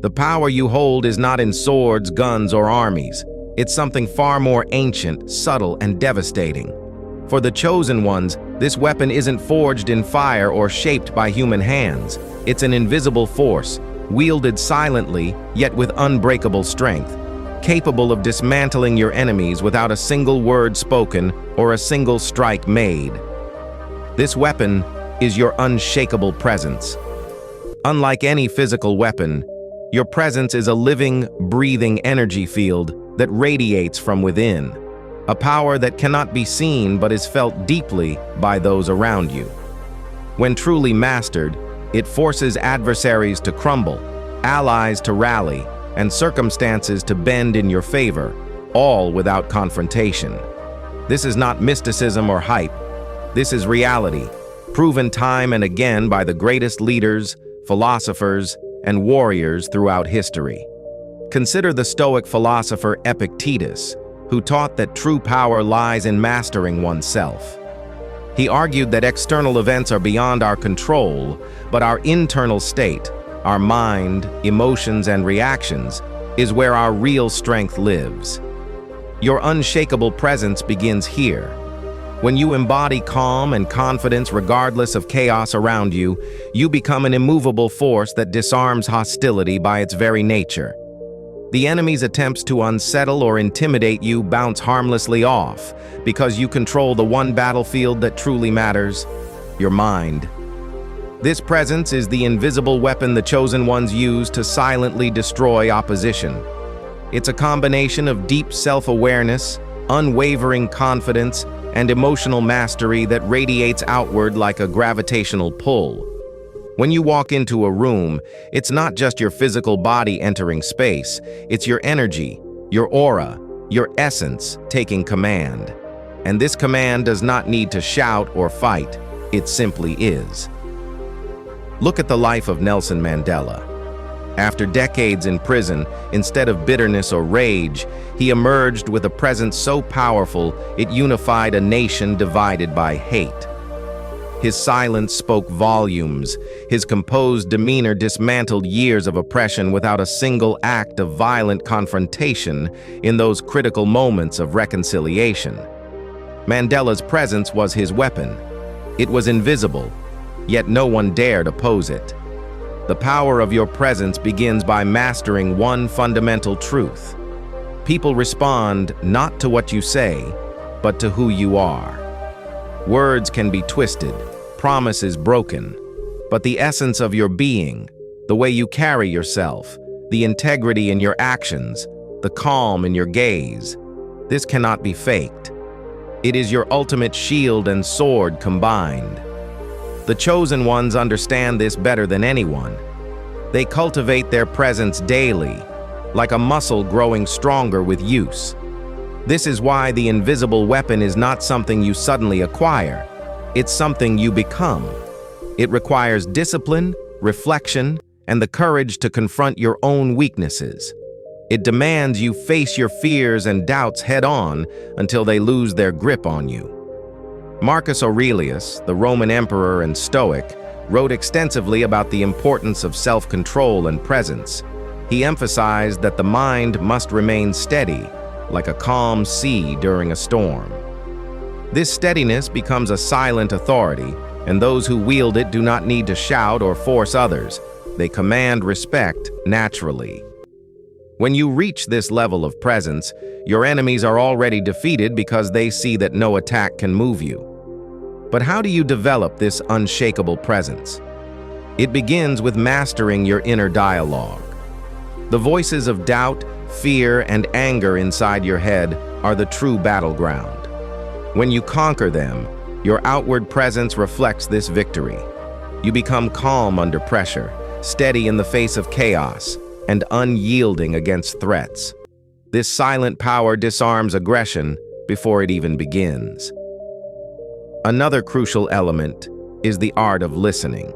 The power you hold is not in swords, guns, or armies. It's something far more ancient, subtle, and devastating. For the chosen ones, this weapon isn't forged in fire or shaped by human hands. It's an invisible force, wielded silently, yet with unbreakable strength, capable of dismantling your enemies without a single word spoken or a single strike made. This weapon is your unshakable presence. Unlike any physical weapon, your presence is a living, breathing energy field that radiates from within, a power that cannot be seen but is felt deeply by those around you. When truly mastered, it forces adversaries to crumble, allies to rally, and circumstances to bend in your favor, all without confrontation. This is not mysticism or hype. This is reality, proven time and again by the greatest leaders, philosophers, and warriors throughout history. Consider the Stoic philosopher Epictetus, who taught that true power lies in mastering oneself. He argued that external events are beyond our control, but our internal state, our mind, emotions, and reactions, is where our real strength lives. Your unshakable presence begins here. When you embody calm and confidence regardless of chaos around you, you become an immovable force that disarms hostility by its very nature. The enemy's attempts to unsettle or intimidate you bounce harmlessly off because you control the one battlefield that truly matters, your mind. This presence is the invisible weapon the chosen ones use to silently destroy opposition. It's a combination of deep self-awareness, unwavering confidence, and emotional mastery that radiates outward like a gravitational pull. When you walk into a room, it's not just your physical body entering space, it's your energy, your aura, your essence taking command. And this command does not need to shout or fight, it simply is. Look at the life of Nelson Mandela. After decades in prison, instead of bitterness or rage, he emerged with a presence so powerful it unified a nation divided by hate. His silence spoke volumes. His composed demeanor dismantled years of oppression without a single act of violent confrontation in those critical moments of reconciliation. Mandela's presence was his weapon. It was invisible, yet no one dared oppose it. The power of your presence begins by mastering one fundamental truth. People respond not to what you say, but to who you are. Words can be twisted, promises broken, but the essence of your being, the way you carry yourself, the integrity in your actions, the calm in your gaze, this cannot be faked. It is your ultimate shield and sword combined. The chosen ones understand this better than anyone. They cultivate their presence daily, like a muscle growing stronger with use. This is why the invisible weapon is not something you suddenly acquire. It's something you become. It requires discipline, reflection, and the courage to confront your own weaknesses. It demands you face your fears and doubts head-on until they lose their grip on you. Marcus Aurelius, the Roman emperor and Stoic, wrote extensively about the importance of self-control and presence. He emphasized that the mind must remain steady, like a calm sea during a storm. This steadiness becomes a silent authority, and those who wield it do not need to shout or force others. They command respect naturally. When you reach this level of presence, your enemies are already defeated because they see that no attack can move you. But how do you develop this unshakable presence? It begins with mastering your inner dialogue. The voices of doubt, fear, and anger inside your head are the true battleground. When you conquer them, your outward presence reflects this victory. You become calm under pressure, steady in the face of chaos, and unyielding against threats. This silent power disarms aggression before it even begins. Another crucial element is the art of listening.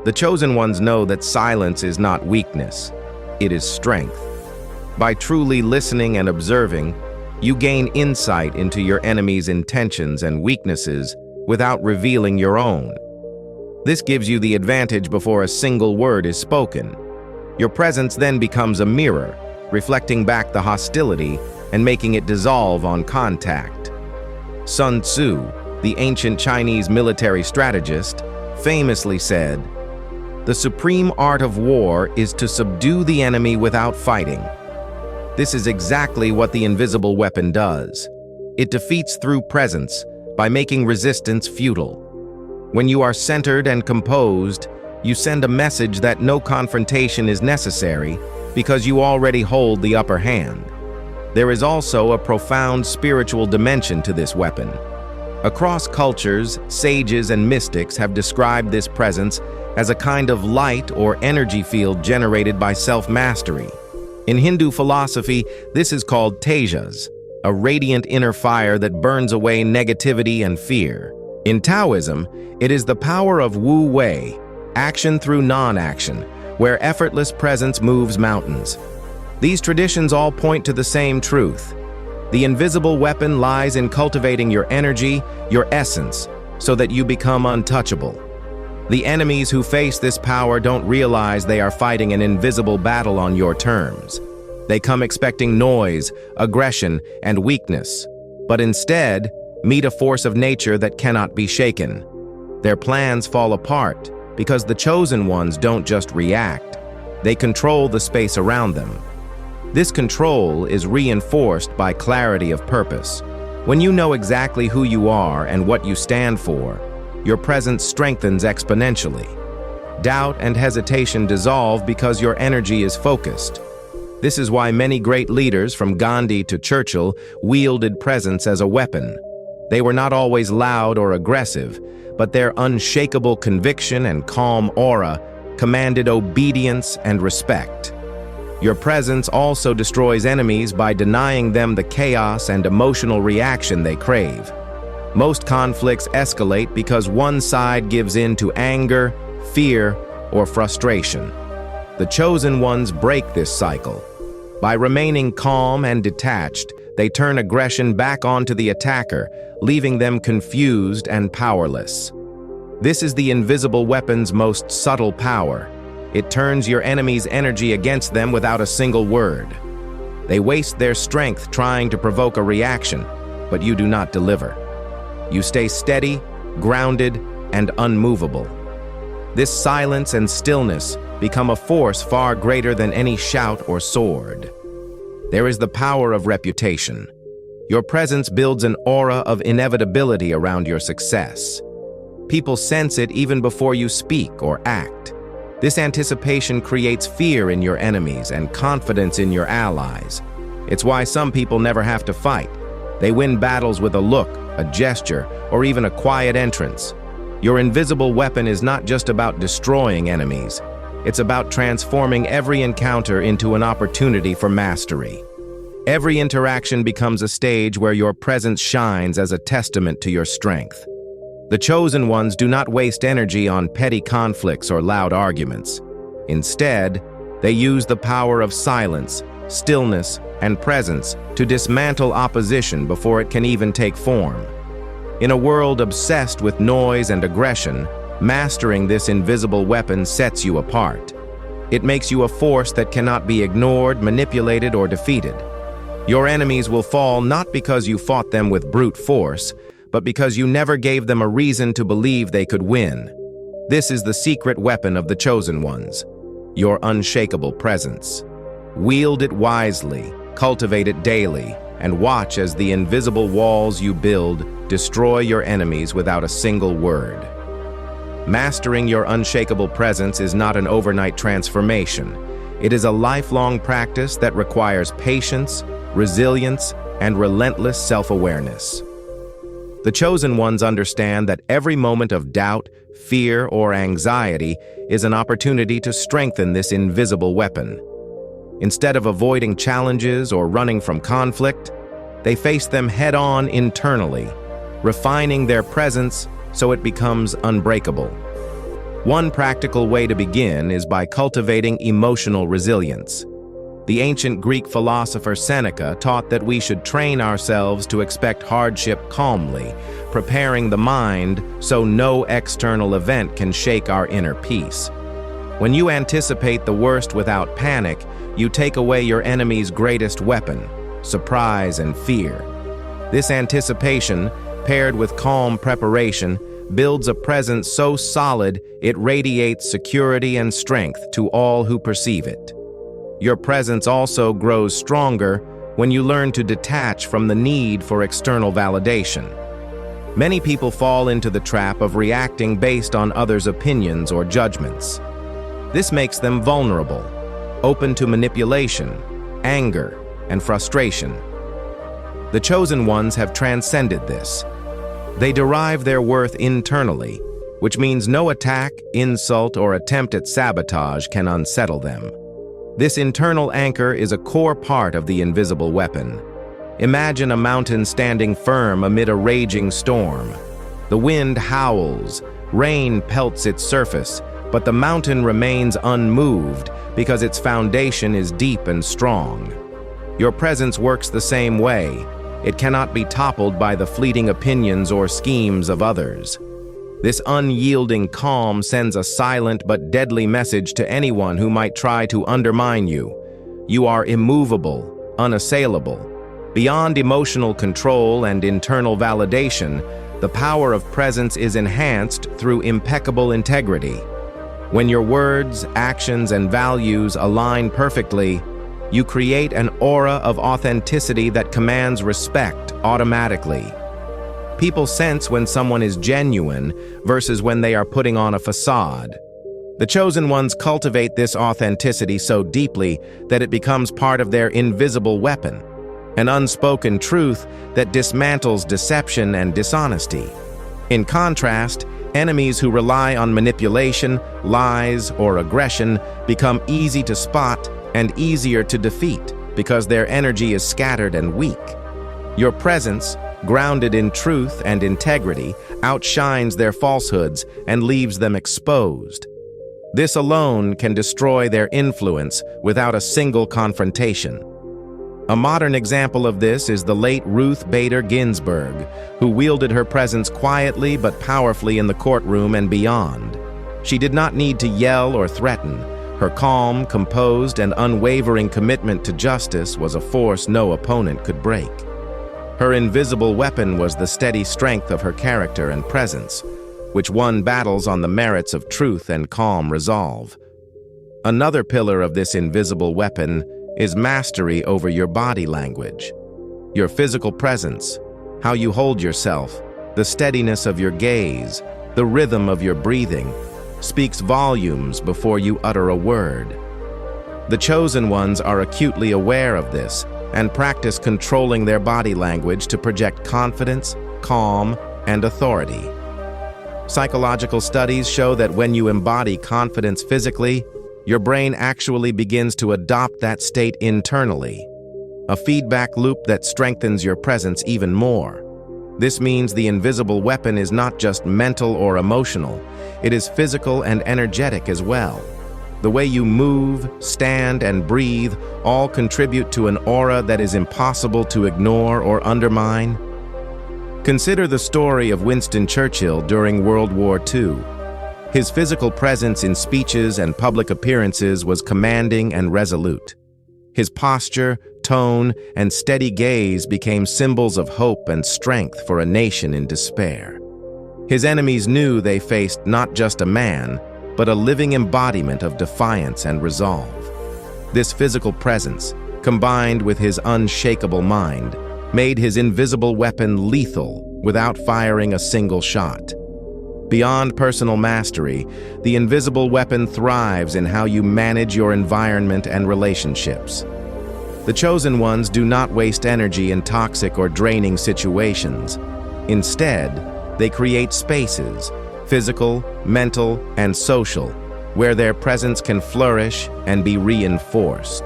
The chosen ones know that silence is not weakness, it is strength. By truly listening and observing, you gain insight into your enemy's intentions and weaknesses without revealing your own. This gives you the advantage before a single word is spoken. Your presence then becomes a mirror, reflecting back the hostility and making it dissolve on contact. Sun Tzu, the ancient Chinese military strategist, famously said, "The supreme art of war is to subdue the enemy without fighting." This is exactly what the invisible weapon does. It defeats through presence, by making resistance futile. When you are centered and composed, you send a message that no confrontation is necessary because you already hold the upper hand. There is also a profound spiritual dimension to this weapon. Across cultures, sages and mystics have described this presence as a kind of light or energy field generated by self-mastery. In Hindu philosophy, this is called tejas, a radiant inner fire that burns away negativity and fear. In Taoism, it is the power of Wu Wei, action through non-action, where effortless presence moves mountains. These traditions all point to the same truth. The invisible weapon lies in cultivating your energy, your essence, so that you become untouchable. The enemies who face this power don't realize they are fighting an invisible battle on your terms. They come expecting noise, aggression, and weakness, but instead meet a force of nature that cannot be shaken. Their plans fall apart because the chosen ones don't just react, they control the space around them. This control is reinforced by clarity of purpose. When you know exactly who you are and what you stand for, your presence strengthens exponentially. Doubt and hesitation dissolve because your energy is focused. This is why many great leaders, from Gandhi to Churchill, wielded presence as a weapon. They were not always loud or aggressive, but their unshakable conviction and calm aura commanded obedience and respect. Your presence also destroys enemies by denying them the chaos and emotional reaction they crave. Most conflicts escalate because one side gives in to anger, fear, or frustration. The chosen ones break this cycle. By remaining calm and detached, they turn aggression back onto the attacker, leaving them confused and powerless. This is the invisible weapon's most subtle power. It turns your enemy's energy against them without a single word. They waste their strength trying to provoke a reaction, but you do not deliver. You stay steady, grounded, and unmovable. This silence and stillness become a force far greater than any shout or sword. There is the power of reputation. Your presence builds an aura of inevitability around your success. People sense it even before you speak or act. This anticipation creates fear in your enemies and confidence in your allies. It's why some people never have to fight. They win battles with a look, a gesture, or even a quiet entrance. Your invisible weapon is not just about destroying enemies. It's about transforming every encounter into an opportunity for mastery. Every interaction becomes a stage where your presence shines as a testament to your strength. The chosen ones do not waste energy on petty conflicts or loud arguments. Instead, they use the power of silence, stillness, and presence to dismantle opposition before it can even take form. In a world obsessed with noise and aggression, mastering this invisible weapon sets you apart. It makes you a force that cannot be ignored, manipulated, or defeated. Your enemies will fall not because you fought them with brute force, but because you never gave them a reason to believe they could win. This is the secret weapon of the chosen ones, your unshakable presence. Wield it wisely, cultivate it daily, and watch as the invisible walls you build destroy your enemies without a single word. Mastering your unshakable presence is not an overnight transformation. It is a lifelong practice that requires patience, resilience, and relentless self-awareness. The chosen ones understand that every moment of doubt, fear, or anxiety is an opportunity to strengthen this invisible weapon. Instead of avoiding challenges or running from conflict, they face them head-on internally, refining their presence so it becomes unbreakable. One practical way to begin is by cultivating emotional resilience. The ancient Greek philosopher Seneca taught that we should train ourselves to expect hardship calmly, preparing the mind so no external event can shake our inner peace. When you anticipate the worst without panic, you take away your enemy's greatest weapon, surprise and fear. This anticipation, paired with calm preparation, builds a presence so solid it radiates security and strength to all who perceive it. Your presence also grows stronger when you learn to detach from the need for external validation. Many people fall into the trap of reacting based on others' opinions or judgments. This makes them vulnerable, open to manipulation, anger, and frustration. The chosen ones have transcended this. They derive their worth internally, which means no attack, insult, or attempt at sabotage can unsettle them. This internal anchor is a core part of the invisible weapon. Imagine a mountain standing firm amid a raging storm. The wind howls, rain pelts its surface, but the mountain remains unmoved because its foundation is deep and strong. Your presence works the same way. It cannot be toppled by the fleeting opinions or schemes of others. This unyielding calm sends a silent but deadly message to anyone who might try to undermine you. You are immovable, unassailable. Beyond emotional control and internal validation, the power of presence is enhanced through impeccable integrity. When your words, actions, and values align perfectly, you create an aura of authenticity that commands respect automatically. People sense when someone is genuine versus when they are putting on a facade. The chosen ones cultivate this authenticity so deeply that it becomes part of their invisible weapon, an unspoken truth that dismantles deception and dishonesty. In contrast, enemies who rely on manipulation, lies, or aggression become easy to spot and easier to defeat because their energy is scattered and weak. Your presence, grounded in truth and integrity, outshines their falsehoods and leaves them exposed. This alone can destroy their influence without a single confrontation. A modern example of this is the late Ruth Bader Ginsburg, who wielded her presence quietly but powerfully in the courtroom and beyond. She did not need to yell or threaten. Her calm, composed, and unwavering commitment to justice was a force no opponent could break. Her invisible weapon was the steady strength of her character and presence, which won battles on the merits of truth and calm resolve. Another pillar of this invisible weapon is mastery over your body language. Your physical presence, how you hold yourself, the steadiness of your gaze, the rhythm of your breathing, speaks volumes before you utter a word. The chosen ones are acutely aware of this and practice controlling their body language to project confidence, calm, and authority. Psychological studies show that when you embody confidence physically, your brain actually begins to adopt that state internally, a feedback loop that strengthens your presence even more. This means the invisible weapon is not just mental or emotional, it is physical and energetic as well. The way you move, stand, and breathe all contribute to an aura that is impossible to ignore or undermine. Consider the story of Winston Churchill during World War II. His physical presence in speeches and public appearances was commanding and resolute. His posture, tone, and steady gaze became symbols of hope and strength for a nation in despair. His enemies knew they faced not just a man, but a living embodiment of defiance and resolve. This physical presence, combined with his unshakable mind, made his invisible weapon lethal without firing a single shot. Beyond personal mastery, the invisible weapon thrives in how you manage your environment and relationships. The chosen ones do not waste energy in toxic or draining situations. Instead, they create spaces, physical, mental, and social, where their presence can flourish and be reinforced.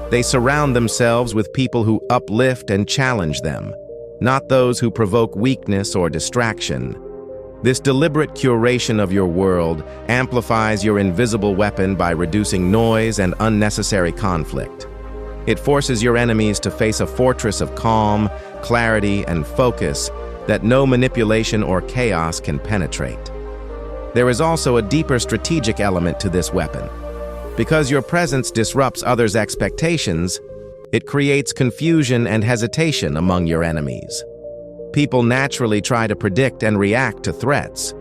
They surround themselves with people who uplift and challenge them, not those who provoke weakness or distraction. This deliberate curation of your world amplifies your invisible weapon by reducing noise and unnecessary conflict. It forces your enemies to face a fortress of calm, clarity, and focus that no manipulation or chaos can penetrate. There is also a deeper strategic element to this weapon. Because your presence disrupts others' expectations, it creates confusion and hesitation among your enemies. People naturally try to predict and react to threats,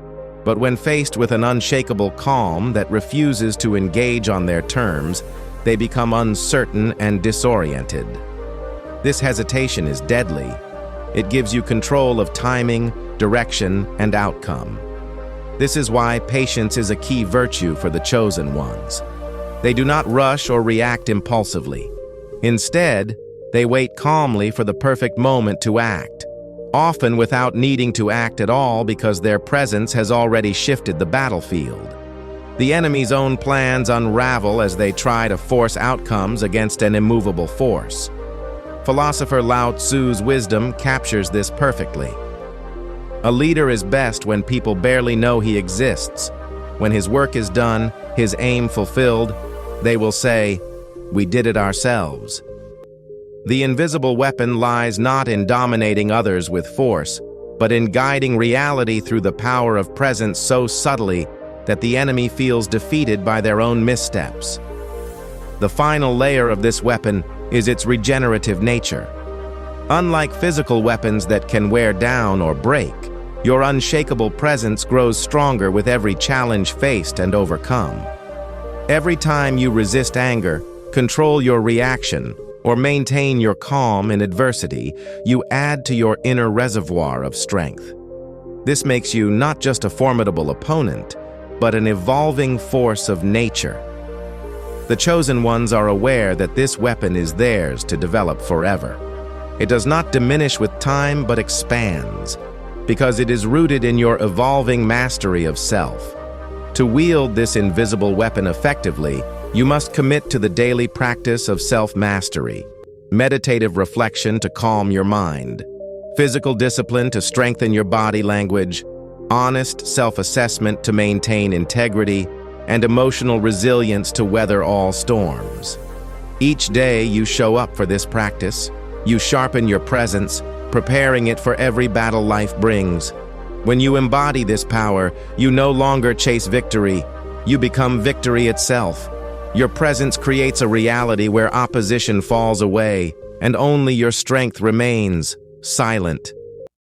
but when faced with an unshakable calm that refuses to engage on their terms, they become uncertain and disoriented. This hesitation is deadly. It gives you control of timing, direction, and outcome. This is why patience is a key virtue for the chosen ones. They do not rush or react impulsively. Instead, they wait calmly for the perfect moment to act, often without needing to act at all because their presence has already shifted the battlefield. The enemy's own plans unravel as they try to force outcomes against an immovable force. Philosopher Lao Tzu's wisdom captures this perfectly. A leader is best when people barely know he exists. When his work is done, his aim fulfilled, they will say, "We did it ourselves." The invisible weapon lies not in dominating others with force, but in guiding reality through the power of presence so subtly that the enemy feels defeated by their own missteps. The final layer of this weapon is its regenerative nature. Unlike physical weapons that can wear down or break, your unshakable presence grows stronger with every challenge faced and overcome. Every time you resist anger, control your reaction, or maintain your calm in adversity, you add to your inner reservoir of strength. This makes you not just a formidable opponent, but an evolving force of nature. The chosen ones are aware that this weapon is theirs to develop forever. It does not diminish with time, but expands, because it is rooted in your evolving mastery of self. To wield this invisible weapon effectively, you must commit to the daily practice of self-mastery, meditative reflection to calm your mind, physical discipline to strengthen your body language, honest self-assessment to maintain integrity, and emotional resilience to weather all storms. Each day you show up for this practice, you sharpen your presence, preparing it for every battle life brings. When you embody this power, you no longer chase victory, you become victory itself. Your presence creates a reality where opposition falls away, and only your strength remains, silent,